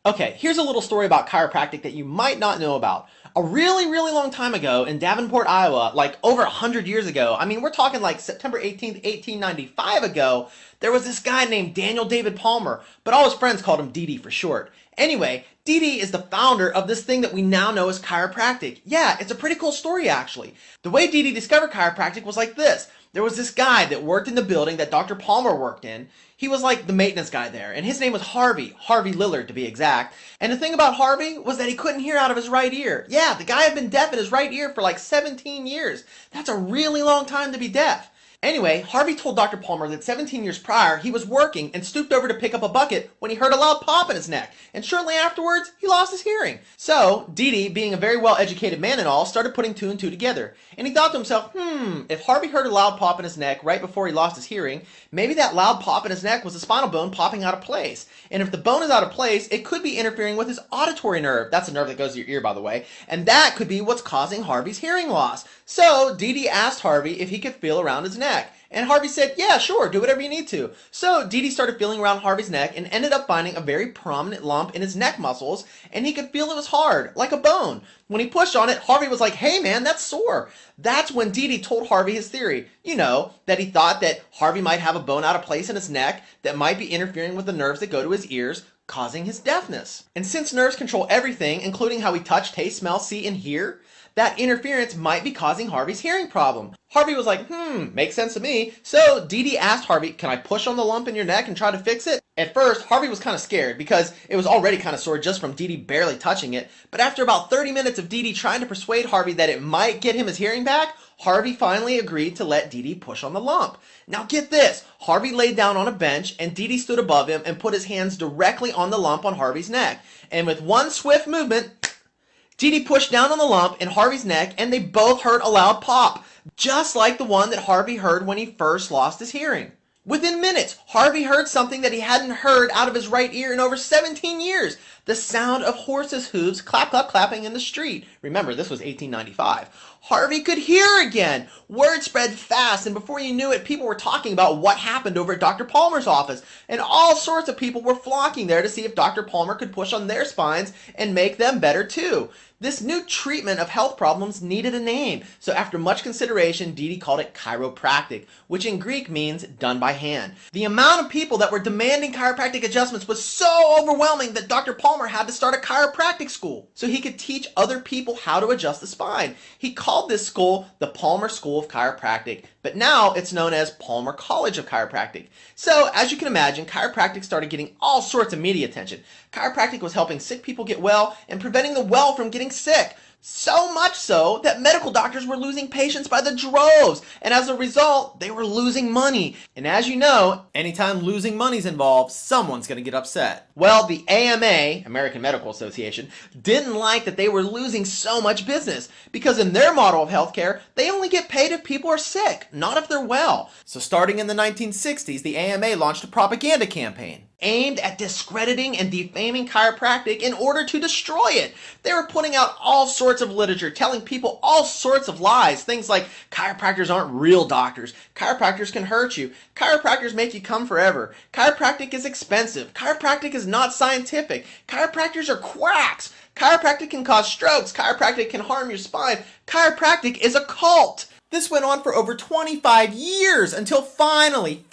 Okay, here's a little story about chiropractic that you might not know about. A really long time ago in Davenport, Iowa, like over 100 years ago, I mean, we're talking like September 18th, 1895 ago, there was this guy named Daniel David Palmer, but all his friends called him DD for short. Anyway, DD is the founder of this thing that we now know as chiropractic. Yeah, it's a pretty cool story actually. The way DD discovered chiropractic was like this. There was this guy that worked in the building that Dr. Palmer worked in. He was like the maintenance guy there, and his name was Harvey Lillard to be exact. And the thing about Harvey was that he couldn't hear out of his right ear. Yeah, the guy had been deaf in his right ear for like 17 years. That's a really long time to be deaf. Anyway, Harvey told Dr. Palmer that 17 years prior, he was working and stooped over to pick up a bucket when he heard a loud pop in his neck, and shortly afterwards, he lost his hearing. So, Dee, being a very well-educated man and all, started putting two and two together. And he thought to himself, if Harvey heard a loud pop in his neck right before he lost his hearing, maybe that loud pop in his neck was the spinal bone popping out of place. And if the bone is out of place, it could be interfering with his auditory nerve. That's a nerve that goes to your ear, by the way. And that could be what's causing Harvey's hearing loss. So, Dee asked Harvey if he could feel around his neck. And Harvey said, yeah, sure, do whatever you need to. So Dee started feeling around Harvey's neck and ended up finding a very prominent lump in his neck muscles, and he could feel it was hard, like a bone. When he pushed on it, Harvey was like, hey man, that's sore. That's when Dee told Harvey his theory. You know, that he thought that Harvey might have a bone out of place in his neck that might be interfering with the nerves that go to his ears, causing his deafness. And since nerves control everything, including how we touch, taste, smell, see, and hear, that interference might be causing Harvey's hearing problem. Harvey was like, makes sense to me. So Dee asked Harvey, can I push on the lump in your neck and try to fix it? At first, Harvey was kind of scared because it was already kind of sore just from Dee barely touching it. But after about 30 minutes of Dee trying to persuade Harvey that it might get him his hearing back, Harvey finally agreed to let Dee push on the lump. Now get this, Harvey laid down on a bench and Dee stood above him and put his hands directly on the lump on Harvey's neck. And with one swift movement, Dee pushed down on the lump in Harvey's neck and they both heard a loud pop, just like the one that Harvey heard when he first lost his hearing. Within minutes, Harvey heard something that he hadn't heard out of his right ear in over 17 years. The sound of horses' hooves clapping in the street. Remember, this was 1895. Harvey could hear again. Word spread fast, and before you knew it, people were talking about what happened over at Dr. Palmer's office. And all sorts of people were flocking there to see if Dr. Palmer could push on their spines and make them better too. This new treatment of health problems needed a name, so after much consideration, Dee called it chiropractic, which in Greek means done by hand. The amount of people that were demanding chiropractic adjustments was so overwhelming that Dr. Palmer had to start a chiropractic school so he could teach other people how to adjust the spine. He called this school the Palmer School of Chiropractic, but now it's known as Palmer College of Chiropractic. So, as you can imagine, chiropractic started getting all sorts of media attention. Chiropractic was helping sick people get well and preventing the well from getting sick. So much so that medical doctors were losing patients by the droves, and as a result, they were losing money. And as you know, anytime losing money's involved, someone's going to get upset. Well, the AMA, American Medical Association, didn't like that they were losing so much business, because in their model of healthcare, they only get paid if people are sick, not if they're well. So starting in the 1960s, the AMA launched a propaganda campaign aimed at discrediting and defaming chiropractic in order to destroy it. They were putting out all sorts of literature, telling people all sorts of lies. Things like, chiropractors aren't real doctors. Chiropractors can hurt you. Chiropractors make you come forever. Chiropractic is expensive. Chiropractic is not scientific. Chiropractors are quacks. Chiropractic can cause strokes. Chiropractic can harm your spine. Chiropractic is a cult. This went on for over 25 years until finally,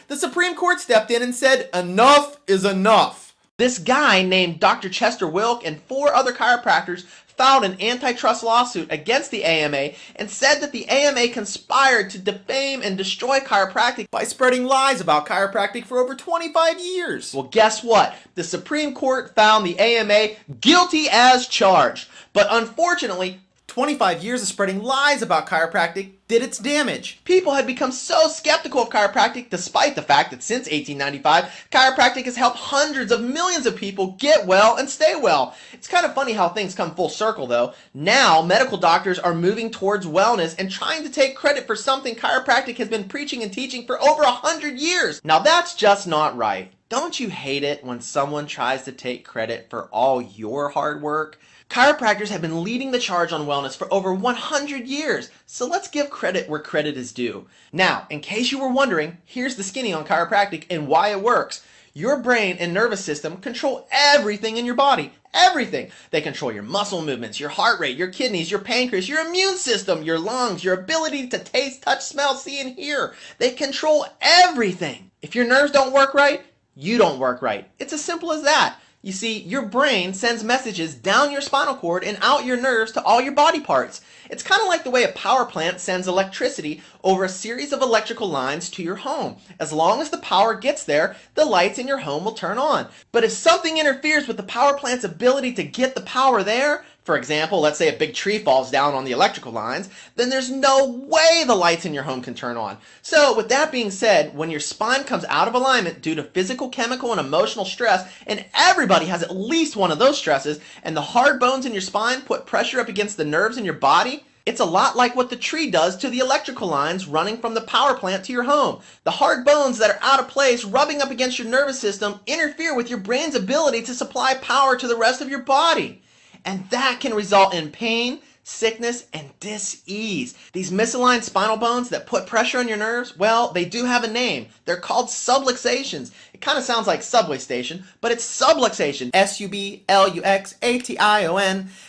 the Supreme Court stepped in and said, enough is enough. This guy named Dr. Chester Wilk and 4 other chiropractors filed an antitrust lawsuit against the AMA and said that the AMA conspired to defame and destroy chiropractic by spreading lies about chiropractic for over 25 years. Well, guess what? The Supreme Court found the AMA guilty as charged. But unfortunately, 25 years of spreading lies about chiropractic did its damage. People had become so skeptical of chiropractic despite the fact that since 1895, chiropractic has helped hundreds of millions of people get well and stay well. It's kind of funny how things come full circle though. Now, medical doctors are moving towards wellness and trying to take credit for something chiropractic has been preaching and teaching for over 100 years. Now that's just not right. Don't you hate it when someone tries to take credit for all your hard work? Chiropractors have been leading the charge on wellness for over 100 years, so let's give credit where credit is due. Now, in case you were wondering, here's the skinny on chiropractic and why it works. Your brain and nervous system control everything in your body. Everything. They control your muscle movements, your heart rate, your kidneys, your pancreas, your immune system, your lungs, your ability to taste, touch, smell, see, and hear. They control everything. If your nerves don't work right, you don't work right. It's as simple as that. You see, your brain sends messages down your spinal cord and out your nerves to all your body parts. It's kind of like the way a power plant sends electricity over a series of electrical lines to your home. As long as the power gets there, the lights in your home will turn on. But if something interferes with the power plant's ability to get the power there, for example, let's say a big tree falls down on the electrical lines, then there's no way the lights in your home can turn on. So with that being said, when your spine comes out of alignment due to physical, chemical, and emotional stress, and everybody has at least one of those stresses, and the hard bones in your spine put pressure up against the nerves in your body, it's a lot like what the tree does to the electrical lines running from the power plant to your home. The hard bones that are out of place rubbing up against your nervous system interfere with your brain's ability to supply power to the rest of your body. And that can result in pain, sickness, and dis-ease. These misaligned spinal bones that put pressure on your nerves, well, they do have a name. They're called subluxations. It kind of sounds like subway station, but it's subluxation. S-U-B-L-U-X-A-T-I-O-N.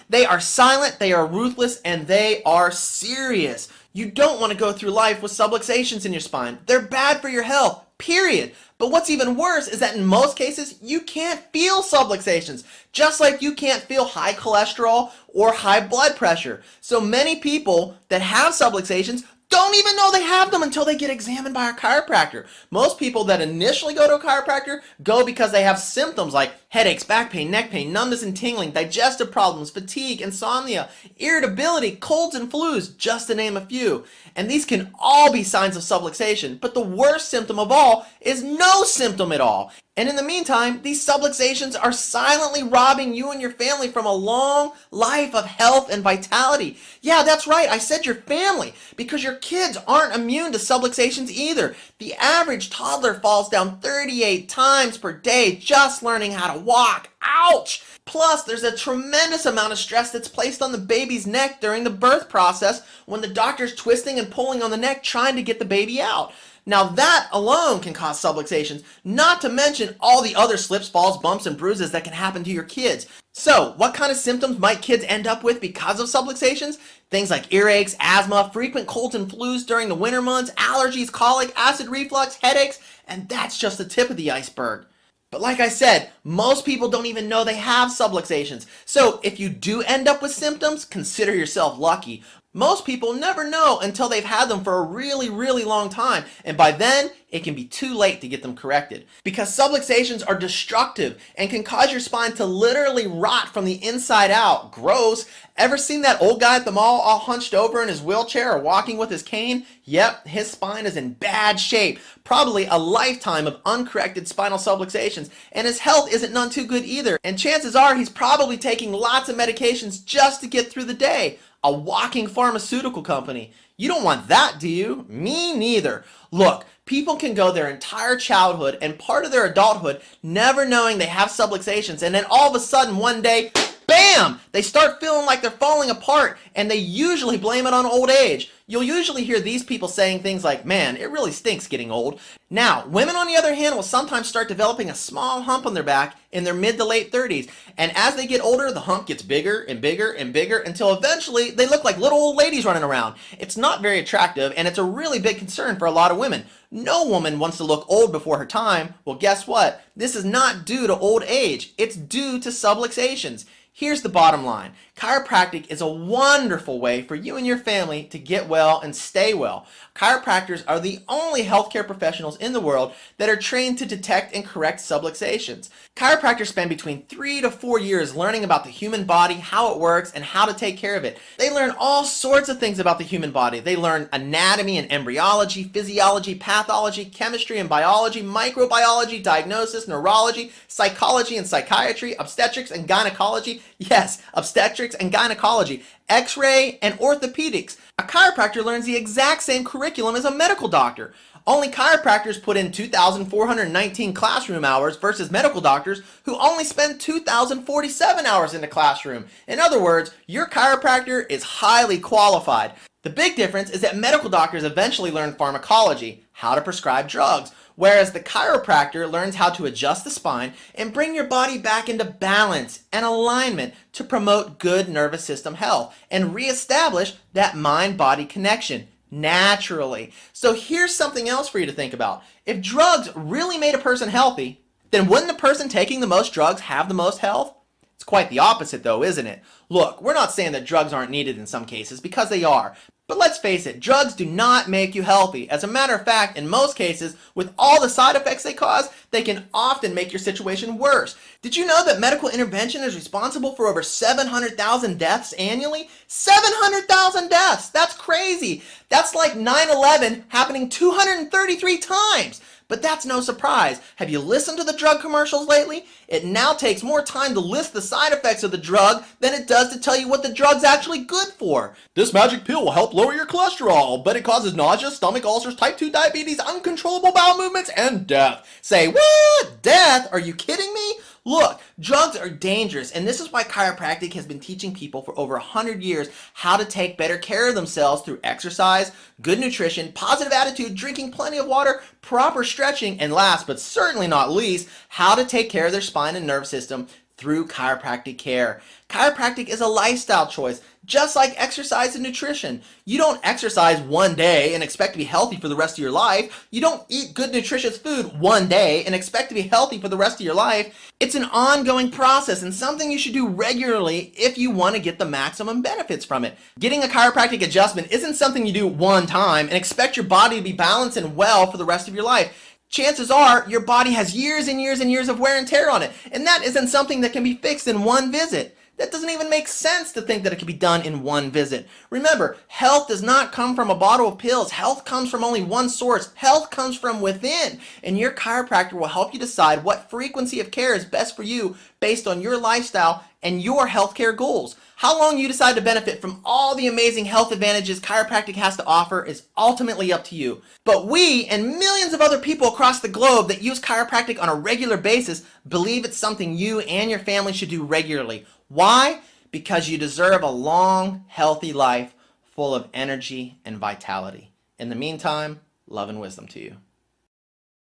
They are silent, they are ruthless, and they are serious. You don't want to go through life with subluxations in your spine. They're bad for your health, period. But what's even worse is that in most cases, you can't feel subluxations, just like you can't feel high cholesterol or high blood pressure. So many people that have subluxations don't even know they have them until they get examined by a chiropractor. Most people that initially go to a chiropractor go because they have symptoms like headaches, back pain, neck pain, numbness and tingling, digestive problems, fatigue, insomnia, irritability, colds and flus, just to name a few. And these can all be signs of subluxation, but the worst symptom of all is no symptom at all. And in the meantime, these subluxations are silently robbing you and your family from a long life of health and vitality. Yeah, that's right, I said your family, because your kids aren't immune to subluxations either. The average toddler falls down 38 times per day just learning how to walk. Ouch! Plus, there's a tremendous amount of stress that's placed on the baby's neck during the birth process when the doctor's twisting and pulling on the neck trying to get the baby out. Now that alone can cause subluxations, not to mention all the other slips, falls, bumps, and bruises that can happen to your kids. So, what kind of symptoms might kids end up with because of subluxations? Things like earaches, asthma, frequent colds and flus during the winter months, allergies, colic, acid reflux, headaches, and that's just the tip of the iceberg. But like I said, most people don't even know they have subluxations. So if you do end up with symptoms, consider yourself lucky. Most people never know until they've had them for a really, really long time, and by then, it can be too late to get them corrected. Because subluxations are destructive and can cause your spine to literally rot from the inside out. Gross. Ever seen that old guy at the mall all hunched over in his wheelchair or walking with his cane? Yep, his spine is in bad shape. Probably a lifetime of uncorrected spinal subluxations, and his health isn't none too good either. And chances are he's probably taking lots of medications just to get through the day. A walking pharmaceutical company. You don't want that, do you? Me neither. Look, people can go their entire childhood and part of their adulthood never knowing they have subluxations, and then all of a sudden one day, bam! They start feeling like they're falling apart, and they usually blame it on old age. You'll usually hear these people saying things like, man, it really stinks getting old. Now, women on the other hand will sometimes start developing a small hump on their back in their mid to late 30s. And as they get older, the hump gets bigger and bigger and bigger until eventually they look like little old ladies running around. It's not very attractive, and it's a really big concern for a lot of women. No woman wants to look old before her time. Well, guess what? This is not due to old age. It's due to subluxations. Here's the bottom line. Chiropractic is a wonderful way for you and your family to get well and stay well. Chiropractors are the only healthcare professionals in the world that are trained to detect and correct subluxations. Chiropractors spend between 3 to 4 years learning about the human body, how it works, and how to take care of it. They learn all sorts of things about the human body. They learn anatomy and embryology, physiology, pathology, chemistry and biology, microbiology, diagnosis, neurology, psychology and psychiatry, obstetrics and gynecology. Yes, obstetrics and gynecology, x-ray and orthopedics. A chiropractor learns the exact same curriculum as a medical doctor. Only chiropractors put in 2,419 classroom hours versus medical doctors who only spend 2,047 hours in the classroom. In other words, your chiropractor is highly qualified. The big difference is that medical doctors eventually learn pharmacology, how to prescribe drugs, whereas the chiropractor learns how to adjust the spine and bring your body back into balance and alignment to promote good nervous system health and reestablish that mind-body connection naturally. So here's something else for you to think about. If drugs really made a person healthy, then wouldn't the person taking the most drugs have the most health? It's quite the opposite though, isn't it? Look, we're not saying that drugs aren't needed in some cases, because they are. But let's face it, drugs do not make you healthy. As a matter of fact, in most cases, with all the side effects they cause, they can often make your situation worse. Did you know that medical intervention is responsible for over 700,000 deaths annually? 700,000 deaths! That's crazy! That's like 9/11 happening 233 times! But that's no surprise. Have you listened to the drug commercials lately? It now takes more time to list the side effects of the drug than it does to tell you what the drug's actually good for. This magic pill will help lower your cholesterol, but it causes nausea, stomach ulcers, type 2 diabetes, uncontrollable bowel movements, and death. Say, what? Death? Are you kidding me? Look, drugs are dangerous, and this is why chiropractic has been teaching people for over 100 years how to take better care of themselves through exercise, good nutrition, positive attitude, drinking plenty of water, proper stretching, and last but certainly not least, how to take care of their spine and nervous system through chiropractic care. Chiropractic is a lifestyle choice, just like exercise and nutrition. You don't exercise one day and expect to be healthy for the rest of your life. You don't eat good nutritious food one day and expect to be healthy for the rest of your life. It's an ongoing process and something you should do regularly if you want to get the maximum benefits from it. Getting a chiropractic adjustment isn't something you do one time and expect your body to be balanced and well for the rest of your life. Chances are your body has years and years and years of wear and tear on it, and that isn't something that can be fixed in one visit. That doesn't even make sense to think that it can be done in one visit. Remember, health does not come from a bottle of pills. Health comes from only one source. Health comes from within, and your chiropractor will help you decide what frequency of care is best for you based on your lifestyle and your healthcare goals. How long you decide to benefit from all the amazing health advantages chiropractic has to offer is ultimately up to you. But we and millions of other people across the globe that use chiropractic on a regular basis believe it's something you and your family should do regularly. Why? Because you deserve a long, healthy life full of energy and vitality. In the meantime, love and wisdom to you.